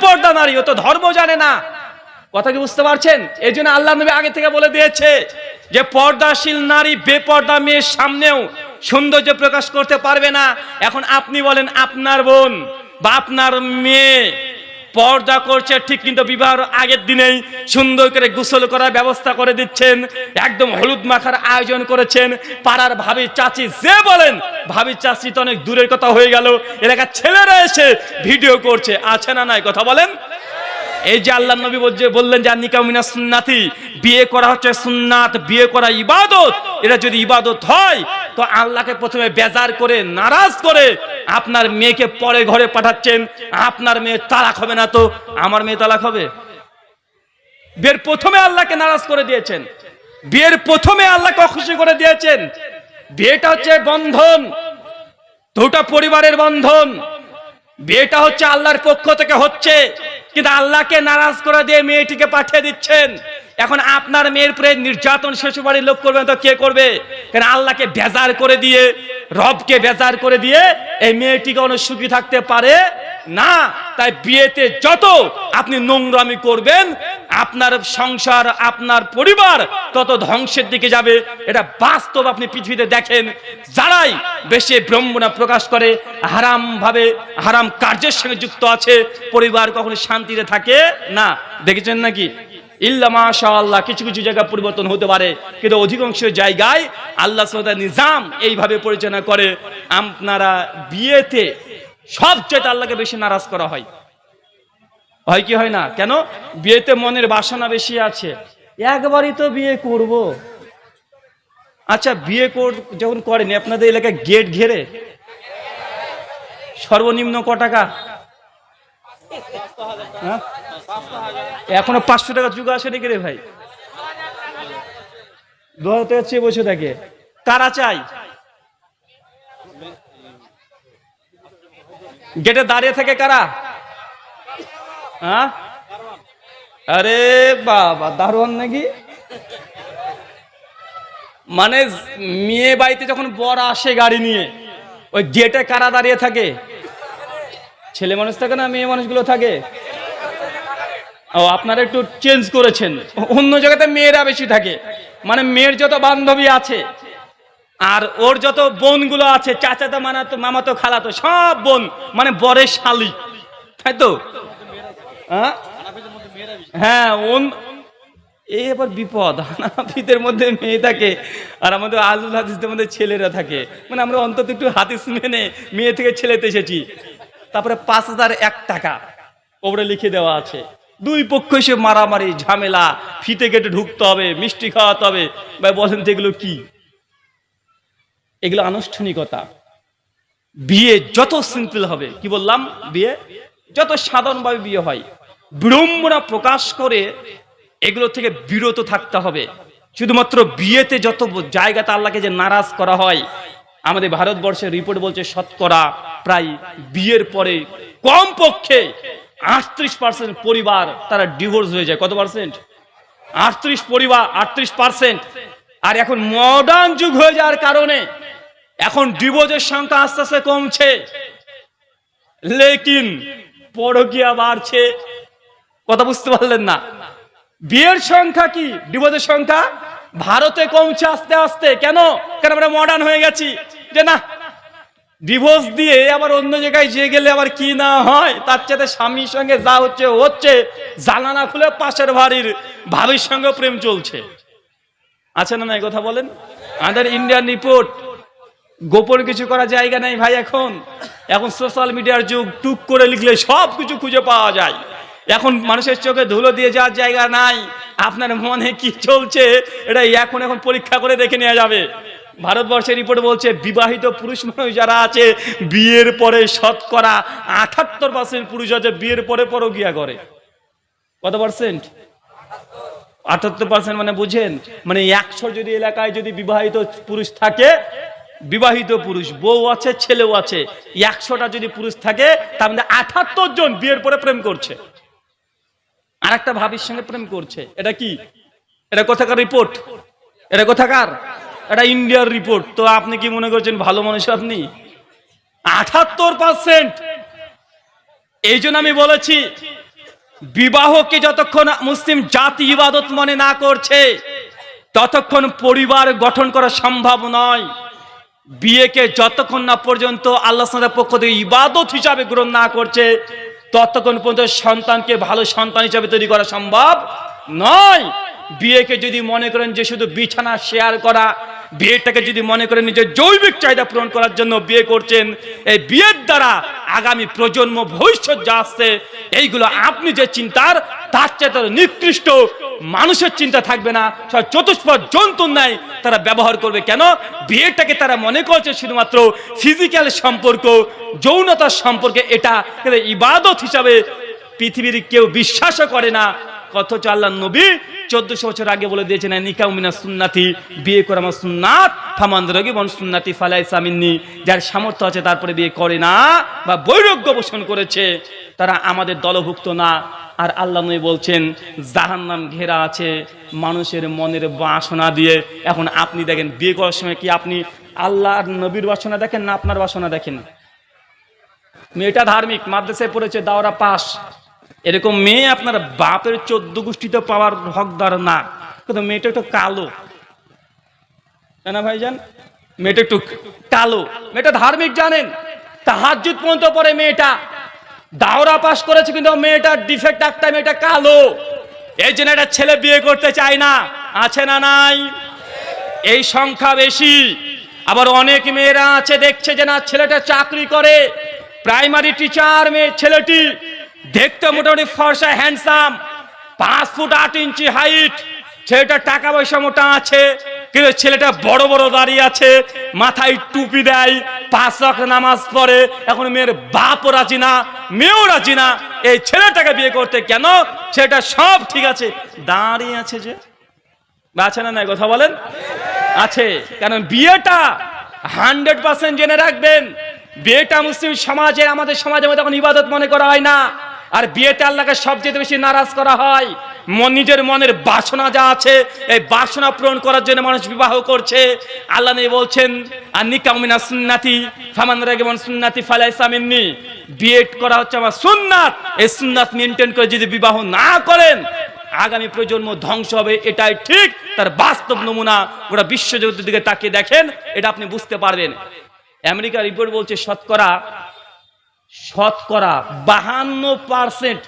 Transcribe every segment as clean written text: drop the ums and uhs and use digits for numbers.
বেপর্দা নারী, ও তো ধর্ম জানে না। কথা কি বুঝতে পারছেন? এই জন্য আল্লাহ নবী আগে থেকে বলে দিয়েছে যে পর্দাশীল নারী বেপর্দা মেয়ের সামনেও সৌন্দর্য প্রকাশ করতে পারবে না। এখন আপনি বলেন আপনার বোন বা আপনার মেয়ে পর্দা করছে ঠিক, কিন্তু বিবাহের আগের দিনেই সুন্দর করে গোসল করার ব্যবস্থা করে দিচ্ছেন, একদম হলুদ মাখার আয়োজন করেছেন, পাড়ার ভাবি চাচি যে বলেন, ভাবি চাচি তো অনেক দূরের কথা হয়ে গেল, এলাকার ছেলেরা এসে ভিডিও করছে, আছে না নাই? কথা বলেন। এই যে আল্লাহ নবী বললেন যে নিকাহ মিনাস সুন্নাতি, বিয়ে করা হচ্ছে সুন্নাত, বিয়ে করা ইবাদত। এটা যদি ইবাদত হয় তো আল্লাহকে প্রথমে বেজার করে নারাজ করে আপনার মেয়েকে পরে ঘরে পাঠাচ্ছেন। আপনার মেয়ে তালাক হবে না তো আমার মেয়ে তালাক হবে? বিয়ের প্রথমে আল্লাহকে নারাজ করে দিয়েছেন, বিয়ের প্রথমে আল্লাহকে অখুশি করে দিয়েছেন। বিয়েটা হচ্ছে বন্ধন, দুটা পরিবারের বন্ধন। বিয়েটা হচ্ছে আল্লাহর পক্ষ থেকে হচ্ছে, কিন্তু আল্লাহকে নারাজ করে দিয়ে মেয়েটিকে পাঠিয়ে দিচ্ছেন। এখন আপনার মেয়ের উপরে নির্যাতন শ্বশুরবাড়ির লোক করবেন তো কে করবে? কারণ আল্লাহকে বেজার করে দিয়ে, রবকে বেজার করে দিয়ে এই মেয়েটিকে অনেক সুখী থাকতে পারে না। তাই বিয়েতে যত আপনি নোংরামি করবেন আপনার সংসার, আপনার পরিবার তত ধ্বংসের দিকে যাবে। এটা বাস্তব, আপনি পৃথিবীতে দেখেন। যারাই বেশি ব্রহ্মণা প্রকাশ করে, হারাম ভাবে হারাম কার্যের সঙ্গে যুক্ত আছে, পরিবার কখনো শান্তিতে থাকে না। দেখেছেন নাকি? ইল্লা মাশাআল্লাহ কিছু কিছু জায়গা পরিবর্তন হতে পারে, কিন্তু অধিকাংশ জায়গায় আল্লাহ সুবহানাহু নিজাম এইভাবে পরিচালনা করে। আপনারা বিয়েতে সবচেয়ে আল্লাহকে বেশি নারাজ করা হয়, হয় কি হয় না? কেন? বিয়েতে মনের বাসনা বেশি আছে, একবারই তো বিয়ে করব। আচ্ছা, বিয়ে যখন করেন আপনাদের এলাকায় গেট ঘেরে সর্বনিম্ন ক টাকা? এখনো 500 টাকা যুগ আসেনি রে ভাই? 2000 টাকা চেয়ে বসে থাকে। কারা চাই? গেটে দাঁড়িয়ে থাকে কারা? হ্যাঁ, আরে বাবা দারুণ নাকি? মানে মেয়ে বাড়িতে যখন বর আসে গাড়ি নিয়ে, ওই গেটে কারা দাঁড়িয়ে থাকে? ছেলে মানুষ থাকে না, মেয়ে মানুষগুলো থাকে? ও, আপনারা একটু চেঞ্জ করেছেন, অন্য জায়গাতে মেয়েরা বেশি থাকে। মানে মেয়ের যত বান্ধবী আছে আর ওর যত বোনগুলো আছে, চাচাতো মামাতো খালাতো সব বোন, মানে বরের শালি, তাই তো? হ্যাঁ, এই এবার বিপদ, হানাফিদের মধ্যে মেয়ে থাকে আর আমাদের আহলুল হাদিসদের মধ্যে ছেলেরা থাকে। মানে আমরা অন্তত একটু হাদিস মেনে মেয়ে থেকে ছেলেতে এসেছি। তারপরে 5001 টাকা ওপরে লিখে দেওয়া আছে, দুই পক্ষ এসে মারামারি ঝামেলা, ফিতে কেটে ঢুকতে হবে, মিষ্টি খাওয়াতে হবে। ভাই বলেন তো এগুলো কি? এগুলো আনুষ্ঠানিকতা। বিয়ে যত সিম্পল হবে, কি বললাম, বিয়ে যত সাধারণভাবে বিয়ে হয়, বিড়ম্বনা প্রকাশ করে এগুলো থেকে বিরত থাকতে হবে। শুধুমাত্র বিয়েতে যত জায়গাতে আল্লাহকে যে নারাজ করা হয়, আমাদের ভারতবর্ষের রিপোর্ট বলছে শতকরা প্রায় বিয়ের পরে কমপক্ষে 38% পরিবার তারা ডিভোর্স হয়ে যায়। কত পার্সেন্ট? 38%। আর এখন মডার্ন যুগ হয়ে যাওয়ার কারণে এখন ডিভোর্সের সংখ্যা আস্তে আস্তে কমছে, লেকিন পরকীয়া বাড়ছে। কথা বুঝতে পারলেন না? বিয়ের সংখ্যা কি, ডিভোর্সের সংখ্যা ভারতে কমছে আস্তে আস্তে। কেন? কারণ আমরা মডার্ন হয়ে গেছি, যে না ডিভোর্স দিয়ে আবার অন্য জায়গায় যে গেলে আবার কি না হয়, তার চাইতে স্বামীর সঙ্গে যা হচ্ছে জানালা খুলে পাশের বাড়ির ভাবির সঙ্গে প্রেম চলছে। আছে না? কথা বলেন। আমাদের ইন্ডিয়ান রিপোর্ট, গোপন কিছু করার জায়গা নেই ভাই। এখন সোশ্যাল মিডিয়ার যুগ, টুক করে লিখলে সব কিছু খুঁজে পাওয়া যায়। এখন মানুষের চোখে ধুলো দিয়ে যাওয়ার জায়গা নাই। আপনার মনে কি চলছে এটা এখন পরীক্ষা করে দেখে নেওয়া যাবে। ভারতবর্ষের রিপোর্ট বলছে বিবাহিত পুরুষ মানুষ যারা আছে, বিয়ের পরে শতকরা 78% পুরুষ আছে বিয়ের পরে পরকীয়া করে। কত পার্সেন্ট? 78%। মানে বুঝেন, মানে 100 যদি এলাকায় যদি বিবাহিত পুরুষ থাকে, বিবাহিত পুরুষ বউ আছে ছেলেও আছে, 100টা যদি পুরুষ থাকে তার মধ্যে 78 জন বিয়ের পরে প্রেম করছে, আর একটা ভাবির সঙ্গে প্রেম করছে। এটা কি? এটা কোথাকার রিপোর্ট? এটা কোথাকার? এটা ইন্ডিয়ার রিপোর্ট। তো আপনি কি মনে করছেন ভালো মানুষ আপনি? 78%। এই জন্য আমি বলেছি বিবাহকে যতক্ষণ মুসলিম জাতি ইবাদত মনে না করছে ততক্ষণ পরিবার গঠন করা সম্ভব নয়। বিয়েকে যতক্ষণ না পর্যন্ত আল্লাহ তাআলার পক্ষ থেকে ইবাদত হিসাবে গ্রহণ না করছে ততক্ষণ পর্যন্ত সন্তানকে ভালো সন্তান হিসাবে তৈরি করা সম্ভব নয়। বিয়েকে যদি মনে করেন যে শুধু বিছানা শেয়ার করা, বিয়েটাকে যদি মনে করেন নিজের জৈবিক চাহিদা পূরণ করার জন্য বিয়ে করছেন, এই বিয়ের দ্বারা আগামী প্রজন্ম ভবিষ্যৎ যা আসছে এইগুলো আপনি যে চিন্তার তার চেয়ে তার নিকৃষ্ট মানুষের চিন্তা থাকবে না, সব চতুষ্পদ জন্তুর ন্যায় তারা ব্যবহার করবে। কেন? বিয়েটাকে তারা মনে করছে শুধুমাত্র ফিজিক্যাল সম্পর্ক, যৌনতার সম্পর্কে, এটা ইবাদত হিসাবে পৃথিবীর কেউ বিশ্বাসও করে না। অথচ আল্লাহর নবী 1400 বছর আগে বলে দিয়েছেন নিকাউ মিনাস সুন্নাতি, বিয়ে করা আমার সুন্নাত, ফামান রাগিবুন সুন্নাতি ফালাইসা মিন্নি। যার সামর্থ্য আছে তারপরে বিয়ে করে না বা বৈরাগ্য পোষণ করেছে তারা আমাদের দলভুক্ত না। আর আল্লাহ নবী বলছেন জাহান্নাম ঘেরা আছে মানুষের মনের বাসনা দিয়ে। এখন আপনি দেখেন বিয়ে করার সময় কি আপনি আল্লাহর নবীর বাসনা দেখেন না আপনার বাসনা দেখেন? মেয়েটা ধার্মিক, মাদ্রাসায় পড়েছে, দাওরা পাস, এরকম মেয়ে আপনার বাপের 14 গোষ্ঠীতে পাওয়ার হকদার না। কিন্তু মেয়েটা একটু কালো, না ভাইজান? মেয়েটা একটু কালো, মেয়েটা ধার্মিক, জানেন তাহাজ্জুদ পর্যন্ত পড়ে, মেয়েটা দাওরা পাস করেছে, কিন্তু মেয়েটার ডিফেক্ট একটা, মেয়েটা কালো। এই জন্য একটা ছেলে বিয়ে করতে চায় না। আছে না নাই? এই সংখ্যা বেশি। আবার অনেক মেয়েরা আছে দেখছে যে না ছেলেটা চাকরি করে, প্রাইমারি টিচার, মেয়ে ছেলেটি দেখতে মোটামুটি ফর্সা, হ্যান্ডসাম, 5 ফুট 8 ইঞ্চি হাইট, ছেলেটা টাকা পয়সা মোটা আছে, কিন্তু ছেলেটা বড় বড় দাড়ি আছে, মাথায় টুপি দেয়, 5 ওয়াক্ত নামাজ পড়ে। এখন মেয়ের বাপও রাজি না, মেয়েও রাজি না এই ছেলেটাকে বিয়ে করতে। কেন? ছেলেটা সব ঠিক আছে, দাঁড়িয়ে আছে যে। আছে না নাই? কথা বলেন। আছে। কারণ বিয়েটা 100% জেনে রাখবেন, বিয়েটা মুসলিম সমাজে, আমাদের সমাজের মধ্যে এখন ইবাদত মনে করা হয় না। আর বিয়েতে আল্লাহকে সবচেয়ে বেশি নারাজ করা হয়। নিজের মনের বাসনা যা আছে এই বাসনা পূরণ করার জন্য মানুষ বিবাহ করছে। আল্লাহ নবী বলছেন আর নিকাউ মিনাস সুন্নাতি ফামান রাগিবুন সুন্নাতি ফালাইসা মিন্নি, বিয়ে করা হচ্ছে আমার সুন্নাত। এই সুন্নাত মেনটেন করে যদি বিবাহ না করেন আগামী প্রজন্ম ধ্বংস হবে, এটাই ঠিক। তার বাস্তব নমুনা গোটা বিশ্বজগতের দিকে তাকিয়ে দেখেন, এটা আপনি বুঝতে পারবেন। আমেরিকা রিপোর্ট বলছে শতকরা 52%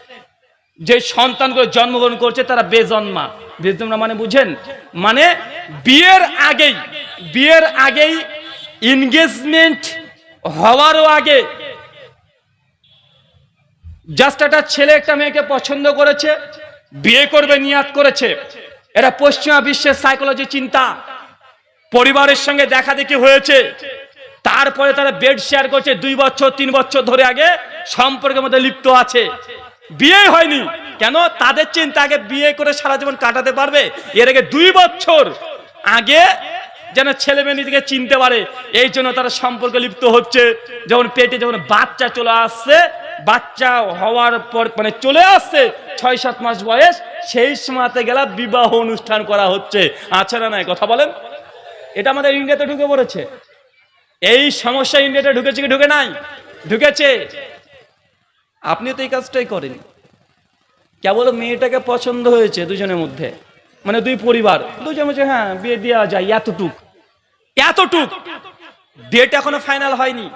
যে সন্তানগুলো জন্মগ্রহণ করছে তারা বেজন্মা। বেজন্মা মানে বুঝেন? মানে বিয়ের আগেই এনগেজমেন্ট হওয়ারও আগে জাস্ট একটা ছেলে একটা মেয়েকে পছন্দ করেছে, বিয়ে করবে নিয়াত করেছে। এটা পশ্চিমা বিশ্বের সাইকোলজি চিন্তা। পরিবারের সঙ্গে দেখা দেখি হয়েছে, তারপরে তারা বেড শেয়ার করছে 2 বছর 3 বছর ধরে, আগে সম্পর্কের মধ্যে লিপ্ত আছে, বিয়ে হয়নি। কেন? তাদের চিন্তা আগে বিয়ে করে সারা জীবন কাটাতে পারবে, এর আগে 2 বছর আগে যেন ছেলে মেয়ে নিজেকে চিনতে পারে, এই জন্য তারা সম্পর্কে লিপ্ত হচ্ছে। যখন পেটে যখন বাচ্চা চলে আসছে, বাচ্চা হওয়ার পর মানে চলে আসছে 6-7 মাস বয়স, সেই সময়তে গেলা বিবাহ অনুষ্ঠান করা হচ্ছে। আছে না নাই? কথা বলেন। এটা আমাদের ইন্ডিয়াতে ঢুকে পড়েছে। এই সমস্যা ইন্ডিয়াতে ঢুকেছে কি ঢুকে নাই? ঢুকেছে। আপনি তো এই কাজটাই করেন। কেবল মেয়েটাকে পছন্দ হয়েছে দুজনের মধ্যে, মানে 2 পরিবার, দুজন বলছে হ্যাঁ বিয়ে দেওয়া যায়, এতটুক ডেট এখনো ফাইনাল হয়নি।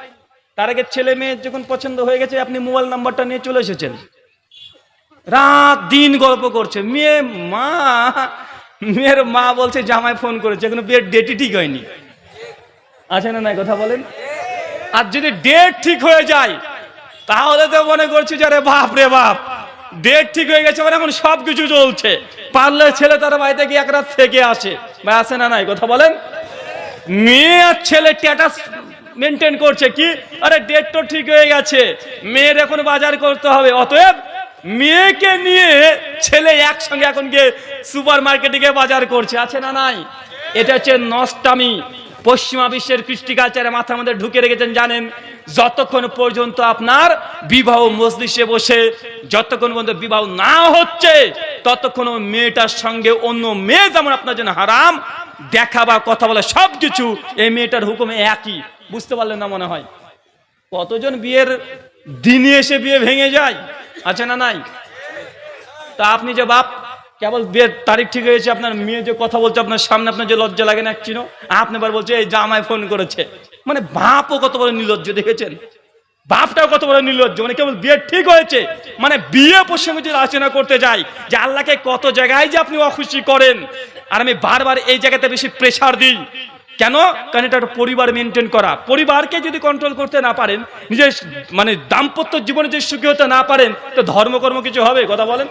তার আগে ছেলে মেয়ে যখন পছন্দ হয়ে গেছে, আপনি মোবাইল নাম্বারটা নিয়ে চলে এসেছেন, রাত দিন গল্প করছে। মেয়ের মা বলছে জামাই ফোন করেছে, এখনো বিয়ের ডেটই ঠিক হয়নি। আছে না নাই? কথা বলেন। আর যদি ডেট ঠিক হয়ে যায় তাহলে তো মনে করছি যে আরে বাপ রে বাপ, ডেট ঠিক হয়ে গেছে মানে এখন সবকিছু চলছে, পারলে ছেলে তার বাড়িতে গিয়ে এক রাত থেকে আসে। ভাই আছে না নাই? কথা বলেন। মেয়ে আর ছেলে স্ট্যাটাস মেনটেন করছে কি, আরে ডেট তো ঠিক হয়ে গেছে, মেয়ের এখন বাজার করতে হবে, অতএব মেয়েকে নিয়ে ছেলে একসঙ্গে এখন গিয়ে সুপার মার্কেটে গিয়ে বাজার করছে। আছে না নাই? এটা হচ্ছে নষ্টামি। পশ্চিমা বিশ্বের কৃষ্টি কালচারে মাথার মধ্যে ঢুকে রেখেছেন। জানেন যতক্ষণ পর্যন্ত আপনার বিবাহ মজলিসে বসে যতক্ষণ পর্যন্ত বিবাহ না হচ্ছে ততক্ষণ মেয়েটার সঙ্গে অন্য মেয়ে যেমন আপনার জন্য হারাম, দেখা বা কথা বলা সবকিছু এই মেয়েটার হুকুমে একই। বুঝতে পারলেন না মনে হয়? কতজন বিয়ের দিনে এসে বিয়ে ভেঙে যায়। আছে না নাই? তা আপনি যে বাপ কেবল বিয়ের তারিখ ঠিক হয়েছে, আপনার মেয়ে যে কথা বলছে আপনার সামনে, আপনার যে লজ্জা লাগে না চিনো, আপনি এবার বলছে এই জামাই ফোন করেছে। মানে বাপও কত বড় নির্লজ্জ দেখেছেন, বাপটাও কত বড় নির্লজ্জ। মানে কেবল বিয়ে ঠিক হয়েছে, মানে বিয়ে প্রসঙ্গে যদি আলোচনা করতে যাই যে আল্লাহকে কত জায়গায় যে আপনি অখুশি করেন, আর আমি বারবার এই জায়গাতে বেশি প্রেসার দিই কেন? কারণ এটা একটা পরিবার মেনটেন করা, পরিবারকে যদি কন্ট্রোল করতে না পারেন, নিজের মানে দাম্পত্য জীবনে যদি সুখী হতে না পারেন, তো ধর্মকর্ম কিছু হবে? কথা বলেন।